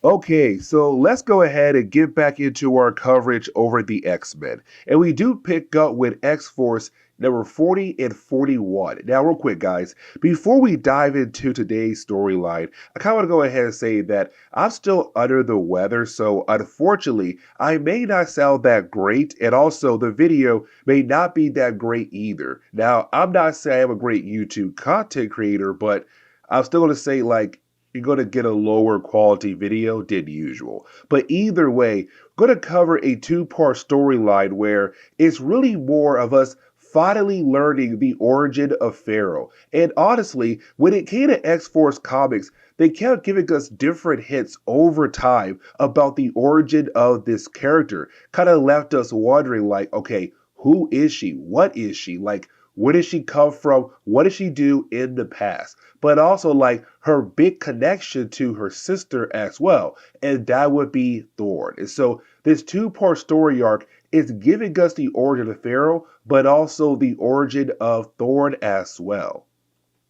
Okay, so let's go ahead and get back into our coverage over the X-Men. And we do pick up with X-Force number 40 and 41. Now, real quick, guys, before we dive into today's storyline, I kind of want to go ahead and say that I'm still under the weather, so unfortunately, I may not sound that great, and also the video may not be that great either. Now, I'm not saying I'm a great YouTube content creator, but I'm still going to say, like, you're going to get a lower quality video than usual. But either way, we're going to cover a two-part storyline where it's really more of us finally learning the origin of Pharaoh. And honestly, when it came to X-Force comics, they kept giving us different hints over time about the origin of this character. Kind of left us wondering, like, okay, who is she? What is she? Like, where did she come from? What did she do in the past? But also, like, her big connection to her sister as well, and that would be Thorn. And so this two-part story arc is giving us the origin of Pharaoh, but also the origin of Thorn as well.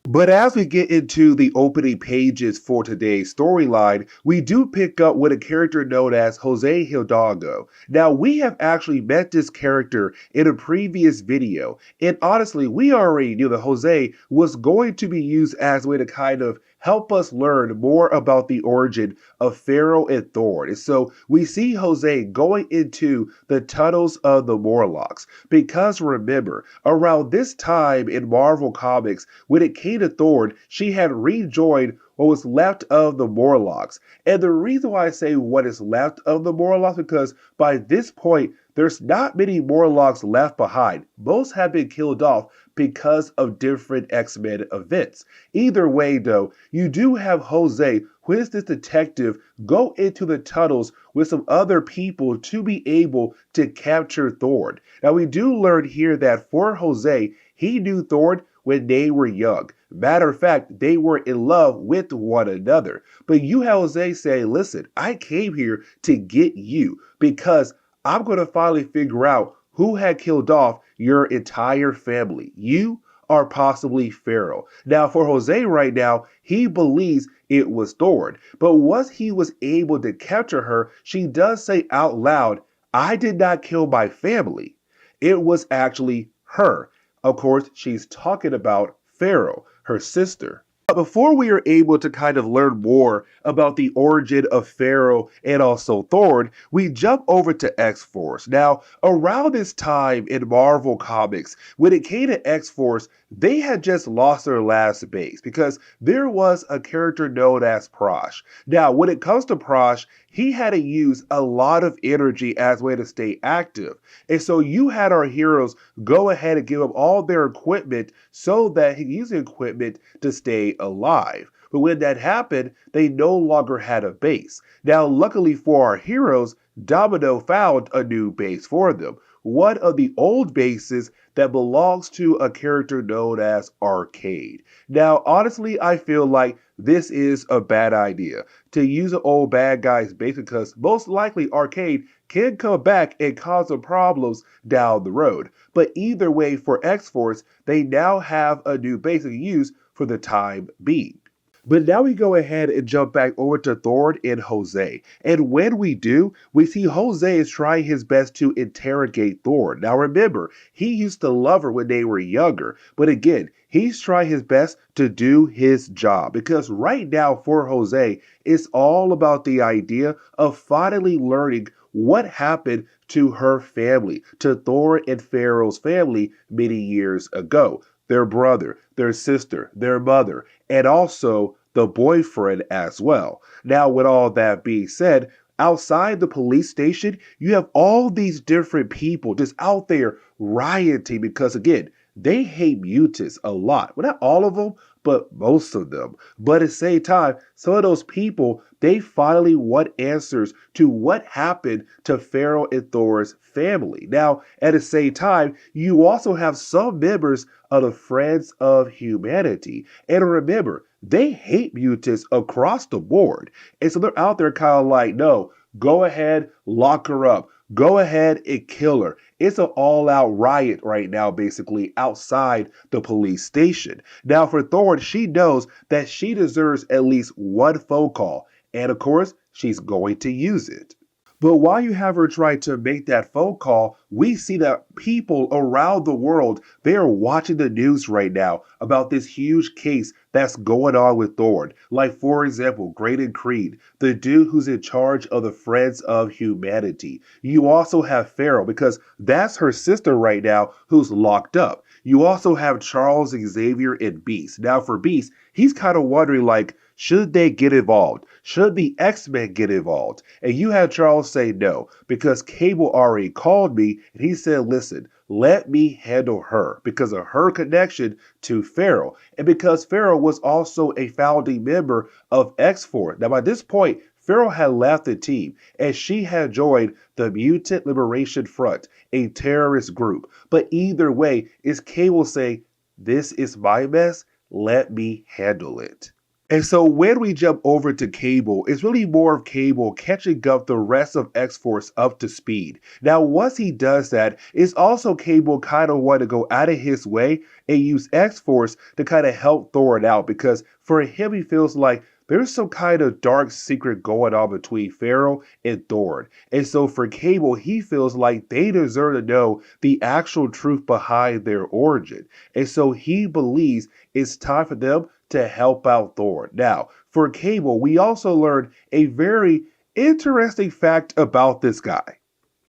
But as we get into the opening pages for today's storyline, we do pick up with a character known as Jose Hidalgo. Now, we have actually met this character in a previous video, and honestly, we already knew that Jose was going to be used as a way to kind of help us learn more about the origin of Pharaoh and Thorn. And so we see Jose going into the tunnels of the Morlocks, because remember, around this time in Marvel Comics, when it came to Thorn, she had rejoined what was left of the Morlocks. And the reason why I say what is left of the Morlocks, because by this point, there's not many Morlocks left behind. Most have been killed off because of different X-Men events. Either way, though, you do have Jose, who is this detective, go into the tunnels with some other people to be able to capture Thorn. Now, we do learn here that for Jose, he knew Thorn when they were young. Matter of fact, they were in love with one another. But you have Jose say, listen, I came here to get you because I'm going to finally figure out who had killed off your entire family. You are possibly Pharaoh. Now, for Jose right now, he believes it was Thorn. But once he was able to capture her, she does say out loud, I did not kill my family. It was actually her. Of course, she's talking about Pharaoh, her sister. But before we are able to kind of learn more about the origin of Pharaoh and also Thorn, we jump over to X-Force. Now, around this time in Marvel Comics, when it came to X-Force, they had just lost their last base because there was a character known as Prosh. Now, when it comes to Prosh, he had to use a lot of energy as a way to stay active. And so you had our heroes go ahead and give up all their equipment so that he could use the equipment to stay alive. But when that happened, they no longer had a base. Now, luckily for our heroes, Domino found a new base for them. One of the old bases that belongs to a character known as Arcade. Now, honestly, I feel like this is a bad idea to use an old bad guy's base because most likely Arcade can come back and cause some problems down the road. But either way, for X-Force, they now have a new base to use for the time being. But now we go ahead and jump back over to Thorn and Jose. And when we do, we see Jose is trying his best to interrogate Thorn. Now remember, he used to love her when they were younger. But again, he's trying his best to do his job. Because right now for Jose, it's all about the idea of finally learning what happened to her family, to Thorn and Pharaoh's family many years ago. Their brother, their sister, their mother, and also the boyfriend as well. Now, with all that being said, outside the police station, you have all these different people just out there rioting because, again, they hate mutants a lot. Well, not all of them, but most of them. But at the same time, some of those people, they finally want answers to what happened to Pharaoh and Thor's family. Now, at the same time, you also have some members of the Friends of Humanity. And remember, they hate mutants across the board. And so they're out there kind of like, no, go ahead, lock her up. Go ahead and kill her. It's an all-out riot right now, basically, outside the police station. Now, for Thorn, she knows that she deserves at least one phone call. And of course, she's going to use it. But while you have her trying to make that phone call, we see that people around the world, they are watching the news right now about this huge case that's going on with Thorn. Like, for example, Graydon Creed, the dude who's in charge of the Friends of Humanity. You also have Farrell, because that's her sister right now who's locked up. You also have Charles Xavier and Beast. Now, for Beast, he's kind of wondering, like, should they get involved? Should the X-Men get involved? And you had Charles say no, because Cable already called me and he said, listen, let me handle her because of her connection to Farrell. And because Farrell was also a founding member of X-Force. Now, by this point, Farrell had left the team and she had joined the Mutant Liberation Front, a terrorist group. But either way, is Cable saying, this is my mess, let me handle it. And so when we jump over to Cable, it's really more of Cable catching up the rest of X-Force up to speed. Now, once he does that, it's also Cable kind of want to go out of his way and use X-Force to kind of help Thor out, because for him, he feels like there's some kind of dark secret going on between Farrell and Thor. And so for Cable, he feels like they deserve to know the actual truth behind their origin. And so he believes it's time for them to help out Thor. Now, for Cable, we also learned a very interesting fact about this guy.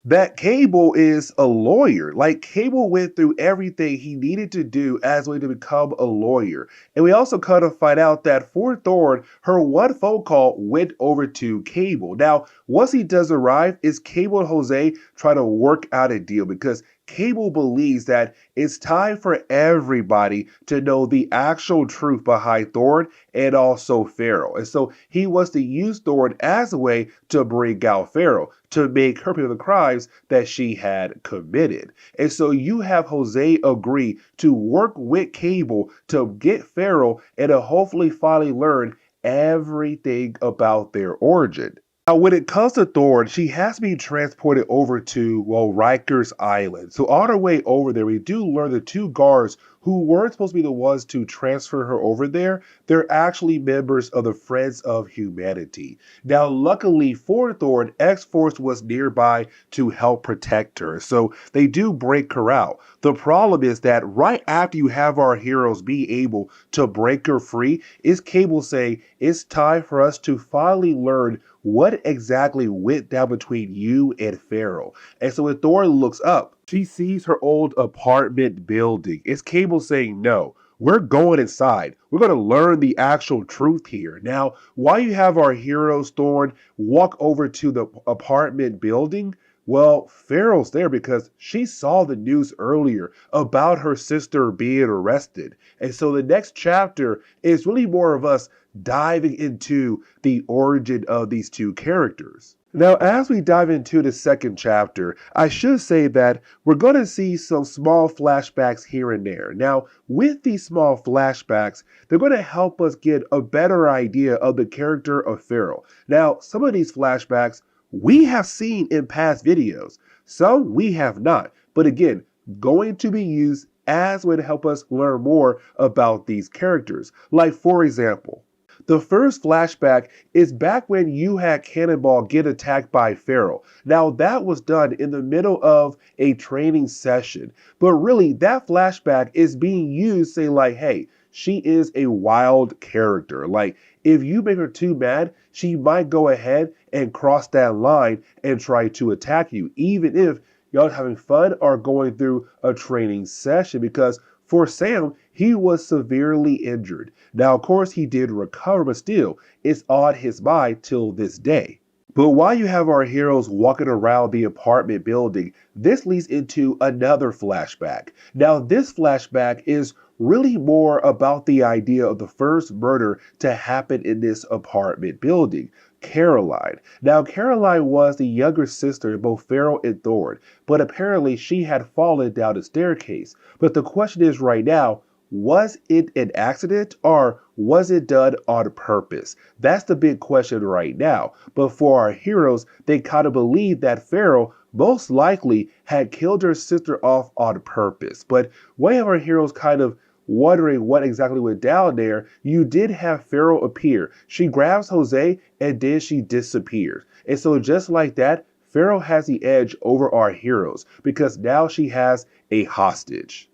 That Cable is a lawyer. Like, Cable went through everything he needed to do as a way to become a lawyer. And we also kind of find out that for Thorn, her one phone call went over to Cable. Now, once he does arrive, is Cable and Jose try to work out a deal, because Cable believes that it's time for everybody to know the actual truth behind Thorn and also Farrell. And so he wants to use Thorn as a way to bring out Farrell, to make her pay for the crimes that she had committed. And so you have Jose agree to work with Cable to get Farrell and to hopefully finally learn everything about their origin. Now, when it comes to Thorn, she has to be transported over to, well, Rikers Island. So on her way over there, we do learn the two guards who weren't supposed to be the ones to transfer her over there, they're actually members of the Friends of Humanity. Now, luckily for Thorn, X-Force was nearby to help protect her, so they do break her out. The problem is that right after you have our heroes be able to break her free, is Cable saying, it's time for us to finally learn what exactly went down between you and Farrell. And so when Thorn looks up, she sees her old apartment building. It's Cable saying, no, we're going inside. We're going to learn the actual truth here. Now, while you have our heroes, Thorn, walk over to the apartment building, well, Farrell's there because she saw the news earlier about her sister being arrested. And so the next chapter is really more of us diving into the origin of these two characters. Now, as we dive into the second chapter, I should say that we're going to see some small flashbacks here and there. Now, with these small flashbacks, they're going to help us get a better idea of the character of Farrell. Now, some of these flashbacks we have seen in past videos, some we have not, but again, going to be used as a way to help us learn more about these characters. Like, for example, the first flashback is back when you had Cannonball get attacked by Farrell. Now, that was done in the middle of a training session. But really, that flashback is being used saying like, hey, she is a wild character. Like, if you make her too mad, she might go ahead and cross that line and try to attack you, even if y'all having fun or going through a training session, because for Sam, he was severely injured. Now, of course, he did recover, but still, it's on his mind till this day. But while you have our heroes walking around the apartment building, this leads into another flashback. Now, this flashback is really more about the idea of the first murder to happen in this apartment building. Caroline. Now, Caroline was the younger sister of both Farrell and Thorn, but apparently she had fallen down the staircase. But the question is right now, was it an accident or was it done on purpose? That's the big question right now. But for our heroes, they kind of believe that Farrell most likely had killed her sister off on purpose. But why have our heroes kind of wondering what exactly went down there, you did have Pharaoh appear. She grabs Jose and then she disappears. And so just like that, Pharaoh has the edge over our heroes because now she has a hostage.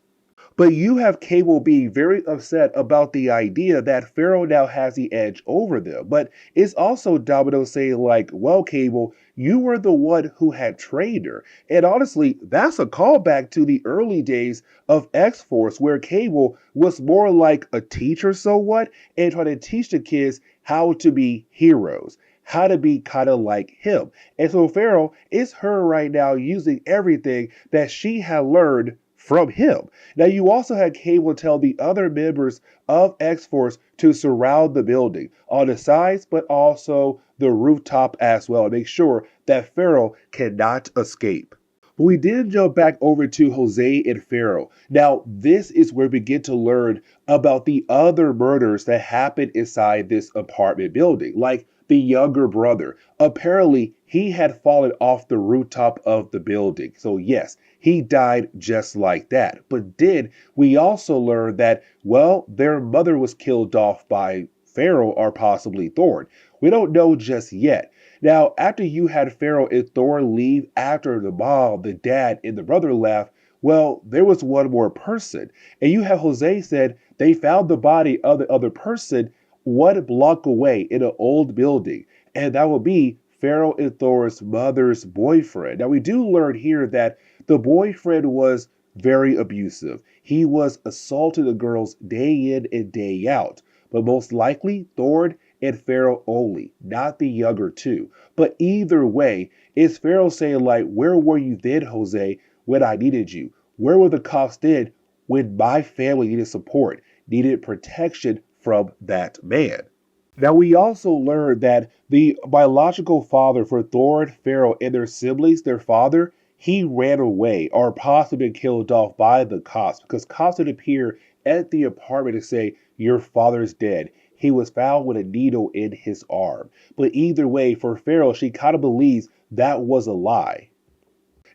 But you have Cable being very upset about the idea that Pharaoh now has the edge over them. But it's also Domino saying, like, well, Cable, you were the one who had trained her. And honestly, that's a callback to the early days of X-Force, where Cable was more like a teacher, so what, and trying to teach the kids how to be heroes, how to be kind of like him. And so Pharaoh is her right now using everything that she had learned from him. Now, you also had Cable tell the other members of X-Force to surround the building on the sides, but also the rooftop as well, to make sure that Pharaoh cannot escape. But we did jump back over to Jose and Pharaoh. Now, this is where we get to learn about the other murders that happened inside this apartment building, like the younger brother. Apparently, he had fallen off the rooftop of the building. So yes, he died just like that. But then we also learned that, well, their mother was killed off by Pharaoh or possibly Thorn. We don't know just yet. Now, after you had Pharaoh and Thorn leave after the mom, the dad, and the brother left, well, there was one more person. And you have Jose said they found the body of the other person 1 block away in an old building. And that would be Pharaoh and Thor's mother's boyfriend. Now, we do learn here that the boyfriend was very abusive. He was assaulting the girls day in and day out. But most likely, Thor and Pharaoh only, not the younger two. But either way, it's Pharaoh saying, like, where were you then, Jose, when I needed you? Where were the cops then when my family needed support, needed protection from that man? Now, we also learned that the biological father for Thor, Pharaoh, and their siblings, their father, he ran away or possibly been killed off by the cops because cops would appear at the apartment and say, your father's dead. He was found with a needle in his arm. But either way, for Pharaoh, she kind of believes that was a lie.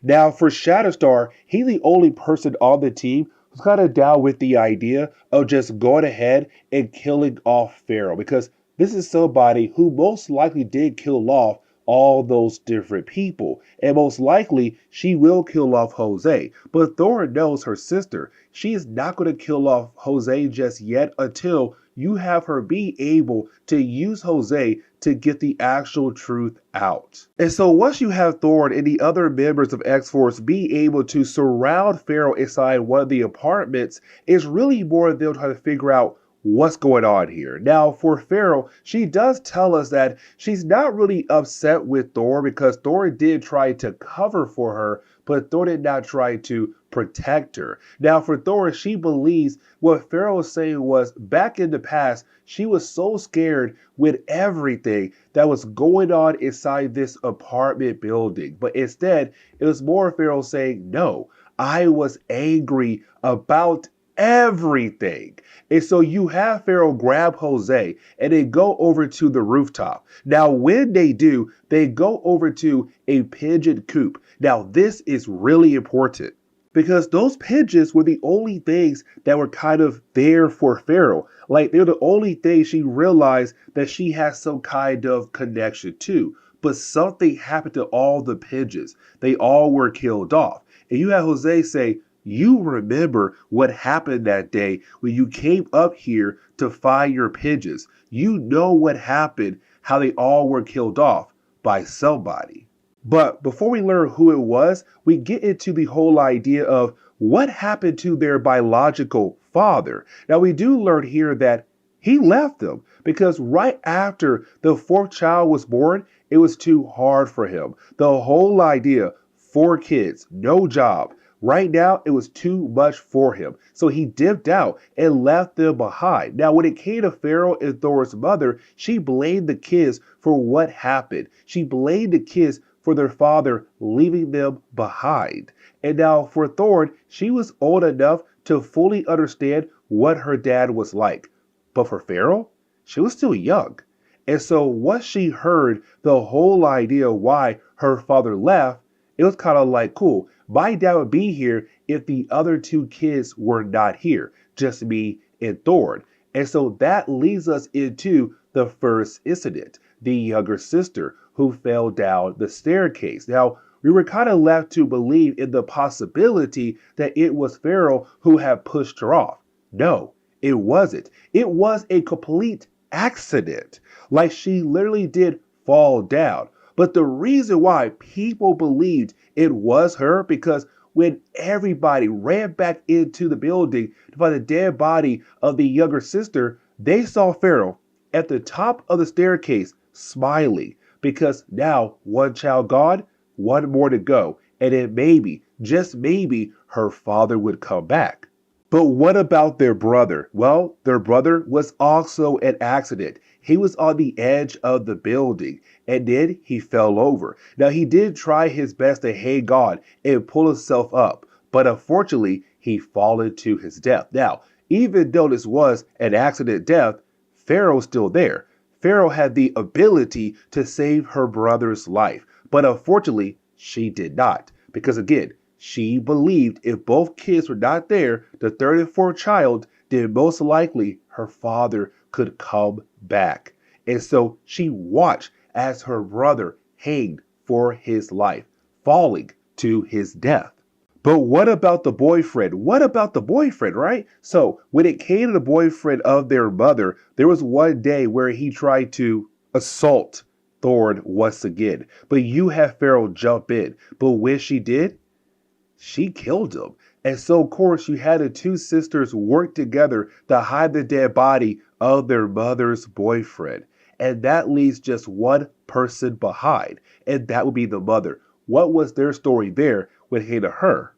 Now, for Shatterstar, he's the only person on the team who's kind of down with the idea of just going ahead and killing off Pharaoh because this is somebody who most likely did kill off all those different people. And most likely, she will kill off Jose. But Thor knows her sister. She is not going to kill off Jose just yet until you have her be able to use Jose to get the actual truth out. And so once you have Thor and the other members of X-Force be able to surround Pharaoh inside one of the apartments, it's really more of them trying to figure out what's going on here. Now, for Pharaoh, she does tell us that she's not really upset with Thor because Thor did try to cover for her, but Thor did not try to protect her. Now, for Thor, she believes what Pharaoh was saying was back in the past, she was so scared with everything that was going on inside this apartment building. But instead, it was more Pharaoh saying, no, I was angry about everything. And so you have Pharaoh grab Jose and they go over to the rooftop. Now, when they do, they go over to a pigeon coop. Now, this is really important because those pigeons were the only things that were kind of there for Pharaoh. Like, they're the only thing she realized that she has some kind of connection to. But something happened to all the pigeons. They all were killed off. And you have Jose say, you remember what happened that day when you came up here to find your pigeons. You know what happened, how they all were killed off by somebody. But before we learn who it was, we get into the whole idea of what happened to their biological father. Now, we do learn here that he left them because right after the fourth child was born, it was too hard for him. The whole idea, 4 kids, no job. Right now, it was too much for him. So he dipped out and left them behind. Now, when it came to Pharaoh and Thor's mother, she blamed the kids for what happened. She blamed the kids for their father leaving them behind. And now for Thor, she was old enough to fully understand what her dad was like. But for Pharaoh, she was still young. And so once she heard the whole idea why her father left, it was kind of like, cool, my dad would be here if the other 2 kids were not here. just me and Thorn. And so that leads us into the first incident, the younger sister who fell down the staircase. Now, we were kind of left to believe in the possibility that it was Farrell who had pushed her off. No, it wasn't. It was a complete accident. Like she literally did fall down. But the reason why people believed it was her, because when everybody ran back into the building to find the dead body of the younger sister, they saw Farrell at the top of the staircase smiling, because now one child gone, one more to go, and then maybe, just maybe, her father would come back. But what about their brother? Well, their brother was also an accident. He was on the edge of the building and then he fell over. Now, he did try his best to hang on and pull himself up, but unfortunately, he fallen to his death. Now, even though this was an accident death, Farrell's still there. Farrell had the ability to save her brother's life, but unfortunately, she did not. Because again, she believed if both kids were not there, the third and fourth child, then most likely her father could come back. And so she watched as her brother hanged for his life, falling to his death. But what about the boyfriend? What about the boyfriend, right? So when it came to the boyfriend of their mother, there was one day where he tried to assault Thorn once again. But you have Farrell jump in. But when she did, she killed him. And so, of course, you had the two sisters work together to hide the dead body of their mother's boyfriend. And that leaves just one person behind, and that would be the mother. What was their story there when it came to her?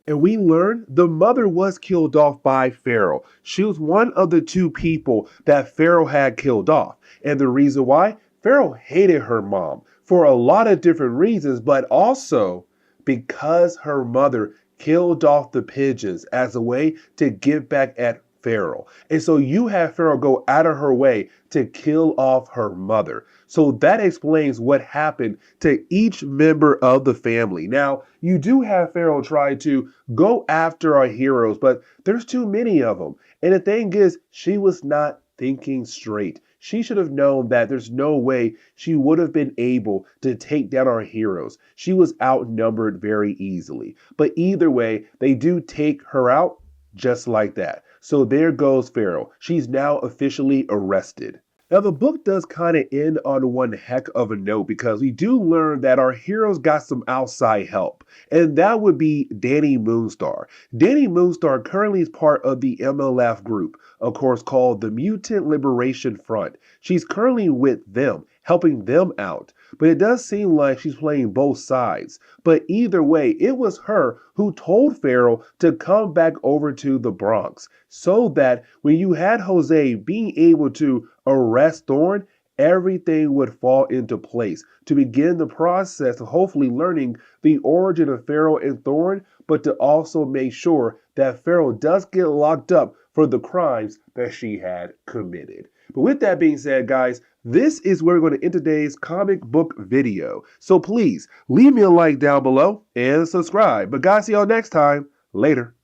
And we learned the mother was killed off by Farrell. She was one of the two people that Farrell had killed off. And the reason why? Farrell hated her mom for a lot of different reasons, but also because her mother killed off the pigeons as a way to get back at Farrell. And so you have Farrell go out of her way to kill off her mother. So that explains what happened to each member of the family. Now, you do have Farrell try to go after our heroes, but there's too many of them. And the thing is, she was not thinking straight. She should have known that there's no way she would have been able to take down our heroes. She was outnumbered very easily. But either way, they do take her out just like that. So there goes Farrell. She's now officially arrested. Now, the book does kind of end on one heck of a note, because we do learn that our heroes got some outside help, and that would be Dani Moonstar. Dani Moonstar currently is part of the MLF group, of course, called the Mutant Liberation Front. She's currently with them, helping them out. But it does seem like she's playing both sides. But either way, it was her who told Farrell to come back over to the Bronx, so that when you had Jose being able to arrest Thorn, everything would fall into place to begin the process of hopefully learning the origin of Farrell and Thorn, but to also make sure that Farrell does get locked up for the crimes that she had committed. But with that being said, guys, this is where we're going to end today's comic book video. So please leave me a like down below and subscribe. But guys, see y'all next time. Later.